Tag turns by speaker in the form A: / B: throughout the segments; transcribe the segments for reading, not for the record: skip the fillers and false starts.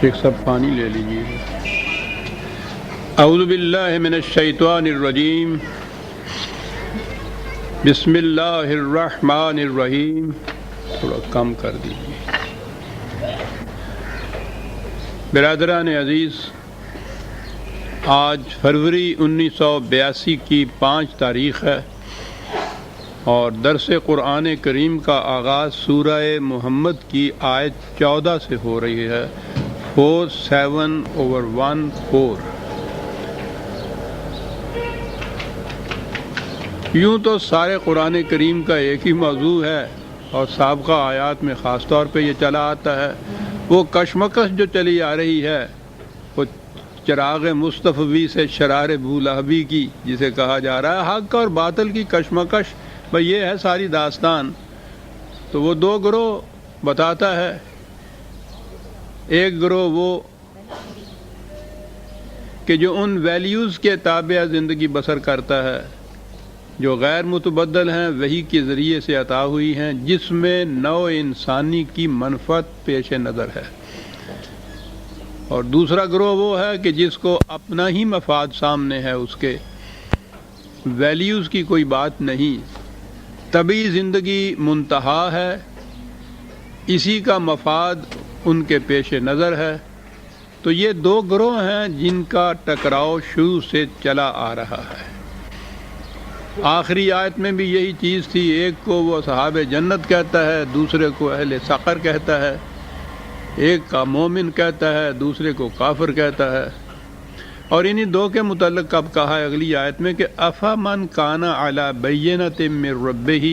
A: شیخ صاحب پانی لے لیجیے. اعوذ باللہ من الشیطان الرجیم. بسم اللہ الرحمن الرحیم. تھوڑا کم کر دیجیے. برادران عزیز، آج فروری 1982 کی 5 تاریخ ہے اور درس قرآن کریم کا آغاز سورہ محمد کی آیت 14 سے ہو رہی ہے. 47/1/4. یوں تو سارے قرآن کریم کا ایک ہی موضوع ہے اور سابقہ آیات میں خاص طور پہ یہ چلا آتا ہے. وہ کشمکش جو چلی آ رہی ہے وہ چراغ مصطفی سے شرار بولہبی کی، جسے کہا جا رہا ہے حق اور باطل کی کشمکش. بھئی یہ ہے ساری داستان. تو وہ 2 گروہ بتاتا ہے. ایک گروہ وہ کہ جو ان ویلیوز کے تابع زندگی بسر کرتا ہے جو غیر متبدل ہیں، وحی کے ذریعے سے عطا ہوئی ہیں، جس میں نوع انسانی کی منفعت پیش نظر ہے. اور دوسرا گروہ وہ ہے کہ جس کو اپنا ہی مفاد سامنے ہے، اس کے ویلیوز کی کوئی بات نہیں. طبعی زندگی منتہا ہے، اسی کا مفاد ان کے پیش نظر ہے. تو یہ 2 گروہ ہیں جن کا ٹکراؤ شروع سے چلا آ رہا ہے. آخری آیت میں بھی یہی چیز تھی. ایک کو وہ اصحاب جنت کہتا ہے، دوسرے کو اہل سقر کہتا ہے. ایک کا مومن کہتا ہے، دوسرے کو کافر کہتا ہے. اور انہی 2 کے متعلق اب کہا ہے اگلی آیت میں کہ افمن کان علی بینۃ من ربہ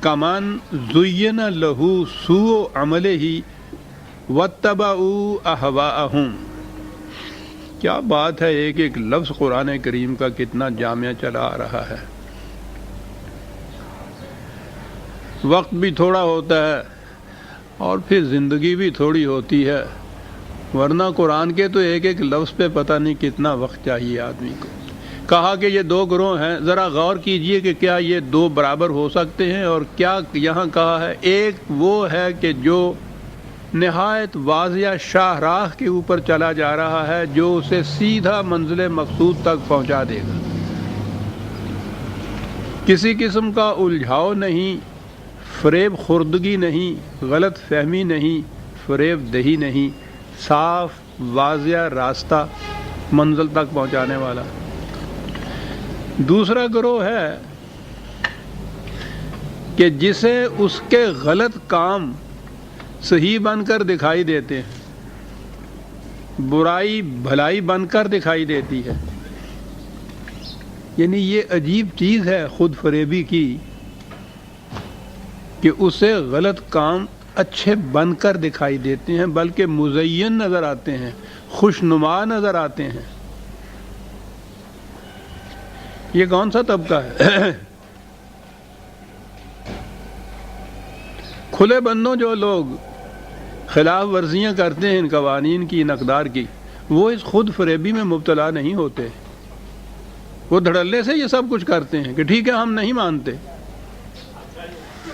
A: کمن زین لہ سوء عملہ واتبعوا اہواءہم. کیا بات ہے، ایک ایک لفظ قرآن کریم کا کتنا جامع چلا آ رہا ہے. وقت بھی تھوڑا ہوتا ہے اور پھر زندگی بھی تھوڑی ہوتی ہے، ورنہ قرآن کے تو ایک ایک لفظ پہ پتہ نہیں کتنا وقت چاہیے آدمی کو. کہا کہ یہ 2 گروہ ہیں. ذرا غور کیجئے کہ کیا یہ 2 برابر ہو سکتے ہیں. اور کیا یہاں کہا ہے، ایک وہ ہے کہ جو نہایت واضح شاہراہ کے اوپر چلا جا رہا ہے، جو اسے سیدھا منزل مقصود تک پہنچا دے گا. کسی قسم کا الجھاؤ نہیں، فریب خوردگی نہیں، غلط فہمی نہیں، فریب دہی نہیں. صاف واضح راستہ منزل تک پہنچانے والا. دوسرا گروہ ہے کہ جسے اس کے غلط کام صحیح بن کر دکھائی دیتے ہیں، برائی بھلائی بن کر دکھائی دیتی ہے. یعنی یہ عجیب چیز ہے خود فریبی کی کہ اسے غلط کام اچھے بن کر دکھائی دیتے ہیں، بلکہ مزین نظر آتے ہیں، خوشنما نظر آتے ہیں. یہ کون سا طبقہ ہے؟ کھلے بندوں جو لوگ خلاف ورزیاں کرتے ہیں ان قوانین کی، ان اقدار کی، وہ اس خود فریبی میں مبتلا نہیں ہوتے. وہ دھڑلے سے یہ سب کچھ کرتے ہیں کہ ٹھیک ہے ہم نہیں مانتے،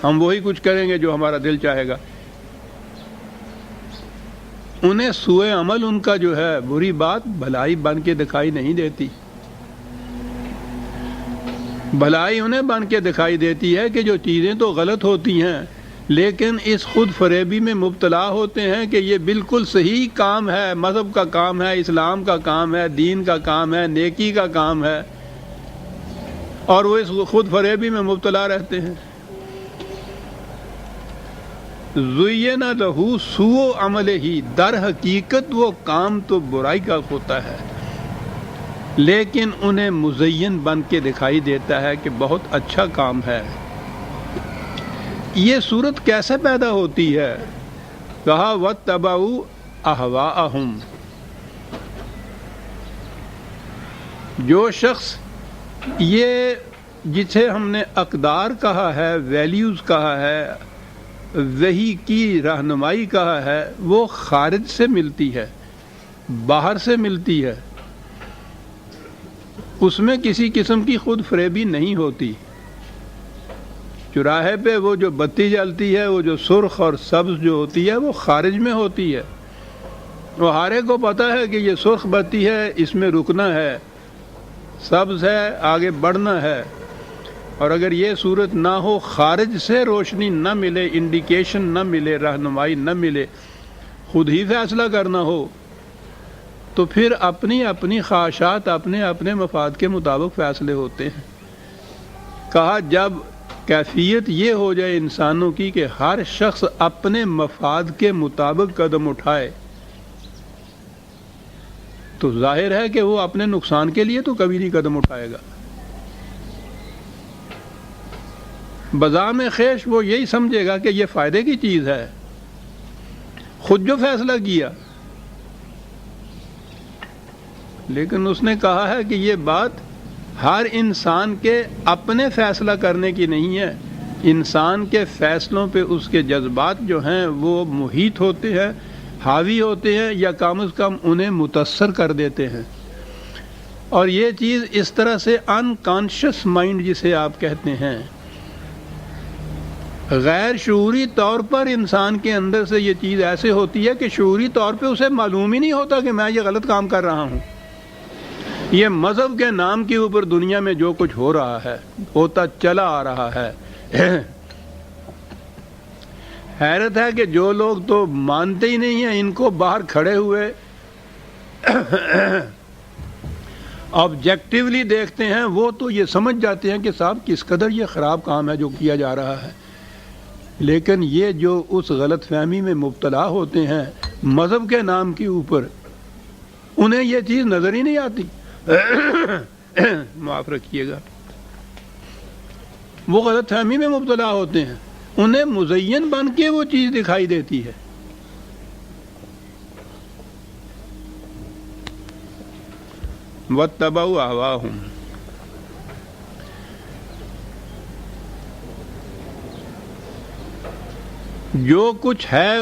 A: ہم وہی کچھ کریں گے جو ہمارا دل چاہے گا. انہیں سوء عمل ان کا جو ہے، بری بات بھلائی بن کے دکھائی نہیں دیتی. بھلائی انہیں بن کے دکھائی دیتی ہے کہ جو چیزیں تو غلط ہوتی ہیں لیکن اس خود فریبی میں مبتلا ہوتے ہیں کہ یہ بالکل صحیح کام ہے، مذہب کا کام ہے، اسلام کا کام ہے، دین کا کام ہے، نیکی کا کام ہے، اور وہ اس خود فریبی میں مبتلا رہتے ہیں. زُیّنَ لَہُ سُوءُ عَمَلِهِ، در حقیقت وہ کام تو برائی کا ہوتا ہے لیکن انہیں مزین بن کے دکھائی دیتا ہے کہ بہت اچھا کام ہے. یہ صورت کیسے پیدا ہوتی ہے؟ کہا وَاتَّبَعُوا أَهْوَاءَهُمْ. جو شخص یہ جسے ہم نے اقدار کہا ہے، ویلیوز کہا ہے، وحی کی رہنمائی کہا ہے، وہ خارج سے ملتی ہے، باہر سے ملتی ہے. اس میں کسی قسم کی خود فریبی نہیں ہوتی. چوراہے پہ وہ جو بتی جلتی ہے، وہ جو سرخ اور سبز جو ہوتی ہے، وہ خارج میں ہوتی ہے. وہ ہر ایک کو پتہ ہے کہ یہ سرخ بتی ہے، اس میں رکنا ہے، سبز ہے آگے بڑھنا ہے، اور اگر یہ صورت نہ ہو، خارج سے روشنی نہ ملے، انڈیکیشن نہ ملے، رہنمائی نہ ملے، خود ہی فیصلہ کرنا ہو، تو پھر اپنی اپنی خواہشات، اپنے اپنے مفاد کے مطابق فیصلے ہوتے ہیں۔ کہا جب کیفیت یہ ہو جائے انسانوں کی کہ ہر شخص اپنے مفاد کے مطابق قدم اٹھائے، تو ظاہر ہے کہ وہ اپنے نقصان کے لیے تو کبھی نہیں قدم اٹھائے گا۔ بذام خیش وہ یہی سمجھے گا کہ یہ فائدے کی چیز ہے، خود جو فیصلہ کیا، لیکن اس نے کہا ہے کہ یہ بات ہر انسان کے اپنے فیصلہ کرنے کی نہیں ہے، انسان کے فیصلوں پہ اس کے جذبات جو ہیں وہ محیط ہوتے ہیں، حاوی ہوتے ہیں، یا کم از کم انہیں متاثر کر دیتے ہیں۔ اور یہ چیز اس طرح سے انکانشس مائنڈ جسے آپ کہتے ہیں، غیر شعوری طور پر انسان کے اندر سے یہ چیز ایسے ہوتی ہے کہ شعوری طور پہ اسے معلوم ہی نہیں ہوتا کہ میں یہ غلط کام کر رہا ہوں۔ یہ مذہب کے نام کے اوپر دنیا میں جو کچھ ہو رہا ہے، ہوتا چلا آ رہا ہے، حیرت ہے کہ جو لوگ تو مانتے ہی نہیں ہیں، ان کو باہر کھڑے ہوئے آبجیکٹیولی دیکھتے ہیں، وہ تو یہ سمجھ جاتے ہیں کہ صاحب کس قدر یہ خراب کام ہے جو کیا جا رہا ہے۔ لیکن یہ جو اس غلط فہمی میں مبتلا ہوتے ہیں مذہب کے نام کے اوپر، انہیں یہ چیز نظر ہی نہیں آتی، معاف رکھیے گا، وہ غلط فہمی میں مبتلا ہوتے ہیں، انہیں مزین بن کے وہ چیز دکھائی دیتی ہے۔ وَاتَّبَعُوا أَهْوَاءَهُمْ، جو کچھ ہے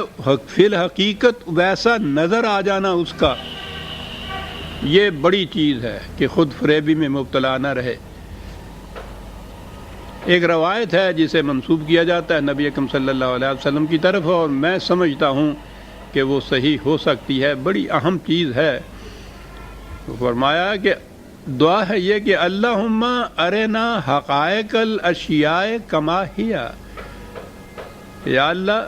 A: فی الحقیقت ویسا نظر آ جانا اس کا، یہ بڑی چیز ہے کہ خود فریبی میں مبتلا نہ رہے۔ ایک روایت ہے جسے منسوب کیا جاتا ہے نبی اکرم صلی اللہ علیہ وسلم کی طرف، اور میں سمجھتا ہوں کہ وہ صحیح ہو سکتی ہے، بڑی اہم چیز ہے۔ فرمایا کہ دعا ہے یہ کہ اللہم ارنا حقائق الاشیاء کما ہی، یا اللہ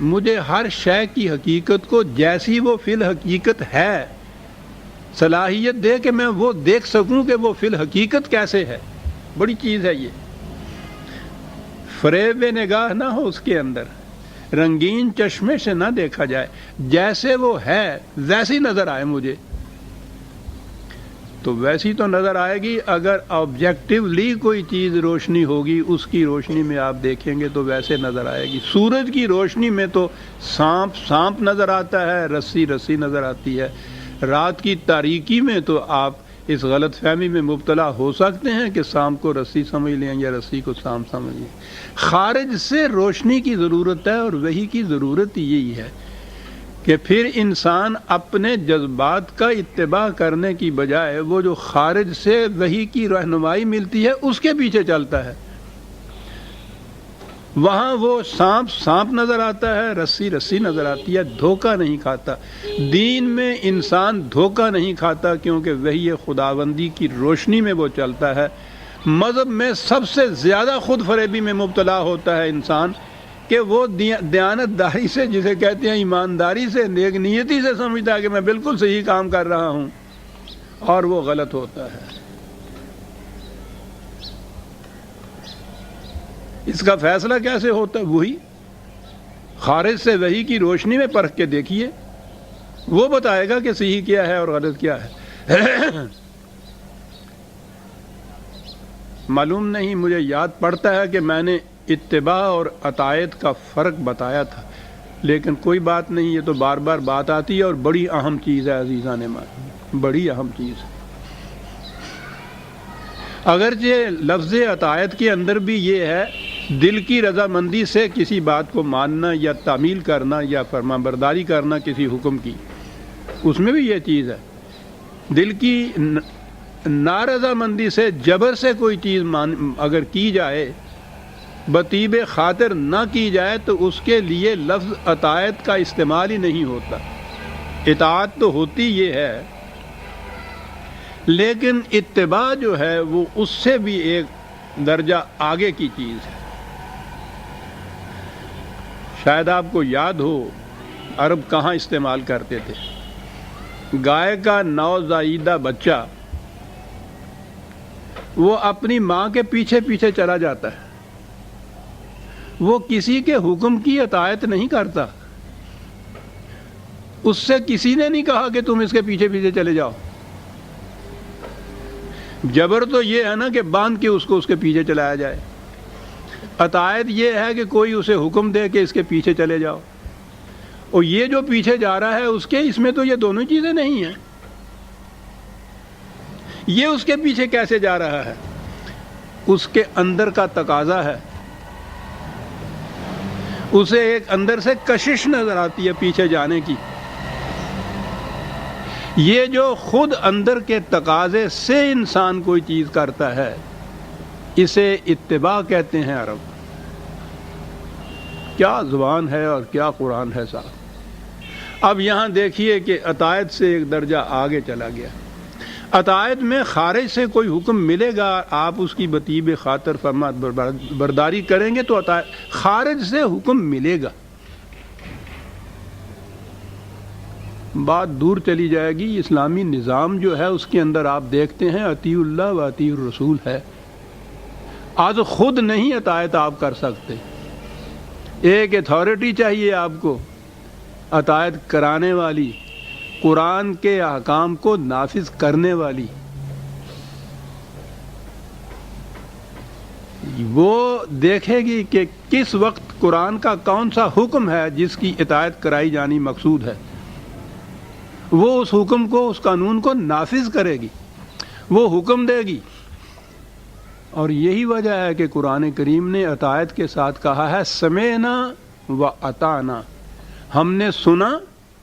A: مجھے ہر شے کی حقیقت کو جیسی وہ فی الحقیقت ہے صلاحیت دے کہ میں وہ دیکھ سکوں کہ وہ فی الحقیقت کیسے ہے۔ بڑی چیز ہے یہ، فریب نگاہ نہ ہو اس کے اندر، رنگین چشمے سے نہ دیکھا جائے، جیسے وہ ہے ویسی نظر آئے مجھے، تو ویسی تو نظر آئے گی۔ اگر آبجیکٹیولی کوئی چیز روشنی ہوگی، اس کی روشنی میں آپ دیکھیں گے تو ویسے نظر آئے گی۔ سورج کی روشنی میں تو سانپ نظر آتا ہے، رسی نظر آتی ہے۔ رات کی تاریکی میں تو آپ اس غلط فہمی میں مبتلا ہو سکتے ہیں کہ سانپ کو رسی سمجھ لیں یا رسی کو سانپ سمجھ لیں۔ خارج سے روشنی کی ضرورت ہے، اور وحی کی ضرورت یہی ہے کہ پھر انسان اپنے جذبات کا اتباع کرنے کی بجائے وہ جو خارج سے وحی کی رہنمائی ملتی ہے اس کے پیچھے چلتا ہے۔ وہاں وہ سانپ نظر آتا ہے، رسی نظر آتی ہے، دھوکہ نہیں کھاتا۔ دین میں انسان دھوکہ نہیں کھاتا کیونکہ وحی خداوندی کی روشنی میں وہ چلتا ہے۔ مذہب میں سب سے زیادہ خود فریبی میں مبتلا ہوتا ہے انسان کہ وہ دیانت داری سے، جسے کہتے ہیں ایمانداری سے، نیک نیتی سے سمجھتا ہے کہ میں بالکل صحیح کام کر رہا ہوں، اور وہ غلط ہوتا ہے۔ اس کا فیصلہ کیسے ہوتا ہے؟ وہی خارج سے وحی کی روشنی میں پرکھ کے دیکھیے، وہ بتائے گا کہ صحیح کیا ہے اور غلط کیا ہے۔ معلوم نہیں، مجھے یاد پڑتا ہے کہ میں نے اتباع اور اطاعت کا فرق بتایا تھا، لیکن کوئی بات نہیں، یہ تو بار بار بات آتی ہے، اور بڑی اہم چیز ہے عزیزان مان، بڑی اہم چیز ہے۔ اگرچہ لفظ اطاعت کے اندر بھی یہ ہے دل کی رضامندی سے کسی بات کو ماننا یا تعمیل کرنا یا فرمانبرداری کرنا کسی حکم کی، اس میں بھی یہ چیز ہے۔ دل کی نارضامندی سے، جبر سے کوئی چیز اگر کی جائے، بطیب خاطر نہ کی جائے، تو اس کے لیے لفظ اطاعت کا استعمال ہی نہیں ہوتا۔ اطاعت تو ہوتی یہ ہے، لیکن اتباع جو ہے وہ اس سے بھی ایک درجہ آگے کی چیز ہے۔ شاید آپ کو یاد ہو عرب کہاں استعمال کرتے تھے، گائے کا نوزائیدہ بچہ وہ اپنی ماں کے پیچھے پیچھے چلا جاتا ہے، وہ کسی کے حکم کی اطاعت نہیں کرتا، اس سے کسی نے نہیں کہا کہ تم اس کے پیچھے پیچھے چلے جاؤ۔ جبر تو یہ ہے نا کہ باندھ کے اس کو اس کے پیچھے چلایا جائے، اطاعت یہ ہے کہ کوئی اسے حکم دے کہ اس کے پیچھے چلے جاؤ، اور یہ جو پیچھے جا رہا ہے اس میں تو یہ دونوں چیزیں نہیں ہیں۔ یہ اس کے پیچھے کیسے جا رہا ہے؟ اس کے اندر کا تقاضا ہے، اسے ایک اندر سے کشش نظر آتی ہے پیچھے جانے کی۔ یہ جو خود اندر کے تقاضے سے انسان کوئی چیز کرتا ہے، اسے اتباع کہتے ہیں عرب۔ کیا زبان ہے اور کیا قرآن ہے صاحب۔ اب یہاں دیکھیے کہ اطاعت سے ایک درجہ آگے چلا گیا۔ اطاعت میں خارج سے کوئی حکم ملے گا، آپ اس کی بطیب خاطر فرما برداری کریں گے تو اطاعت، خارج سے حکم ملے گا۔ بات دور چلی جائے گی، اسلامی نظام جو ہے اس کے اندر آپ دیکھتے ہیں اطیعوا اللہ و اطیعوا الرسول ہے۔ آج خود نہیں اطاعت آپ کر سکتے، ایک اتھارٹی چاہیے آپ کو اطاعت کرانے والی، قرآن کے احکام کو نافذ کرنے والی۔ وہ دیکھے گی کہ کس وقت قرآن کا کون سا حکم ہے جس کی اطاعت کرائی جانی مقصود ہے، وہ اس حکم کو، اس قانون کو نافذ کرے گی، وہ حکم دے گی۔ اور یہی وجہ ہے کہ قرآن کریم نے اطاعت کے ساتھ کہا ہے سمعنا و اطعنا، ہم نے سنا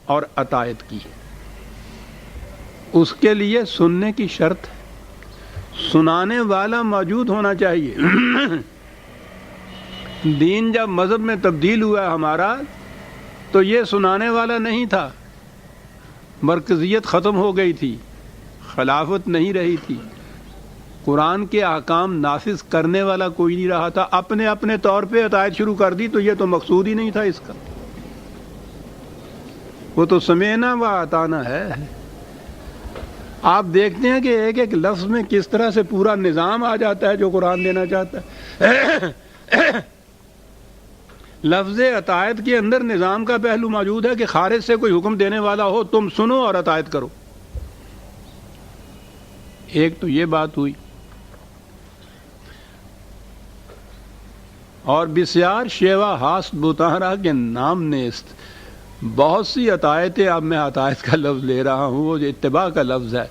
A: اور اطاعت کی۔ اس کے لیے سننے کی شرط ہے، سنانے والا موجود ہونا چاہیے۔ دین جب مذہب میں تبدیل ہوا ہمارا تو یہ سنانے والا نہیں تھا، مرکزیت ختم ہو گئی تھی، خلافت نہیں رہی تھی، قرآن کے احکام نافذ کرنے والا کوئی نہیں رہا تھا، اپنے اپنے طور پہ اطاعت شروع کر دی، تو یہ تو مقصود ہی نہیں تھا اس کا، وہ تو سمعنا و اطعنا ہے۔ آپ دیکھتے ہیں کہ ایک ایک لفظ میں کس طرح سے پورا نظام آ جاتا ہے جو قرآن دینا چاہتا ہے۔ لفظ اطاعت کے اندر نظام کا پہلو موجود ہے کہ خارج سے کوئی حکم دینے والا ہو تم سنو اور اطاعت کرو۔ ایک تو یہ بات ہوئی، اور بسیار شیوا ہاست بوتہرا کے نام نیست، بہت سی اطاعتیں، اب میں اطاعت کا لفظ لے رہا ہوں، وہ جو اتباع کا لفظ ہے،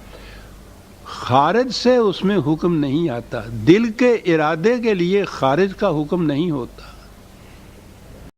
A: خارج سے اس میں حکم نہیں آتا، دل کے ارادے کے لیے خارج کا حکم نہیں ہوتا۔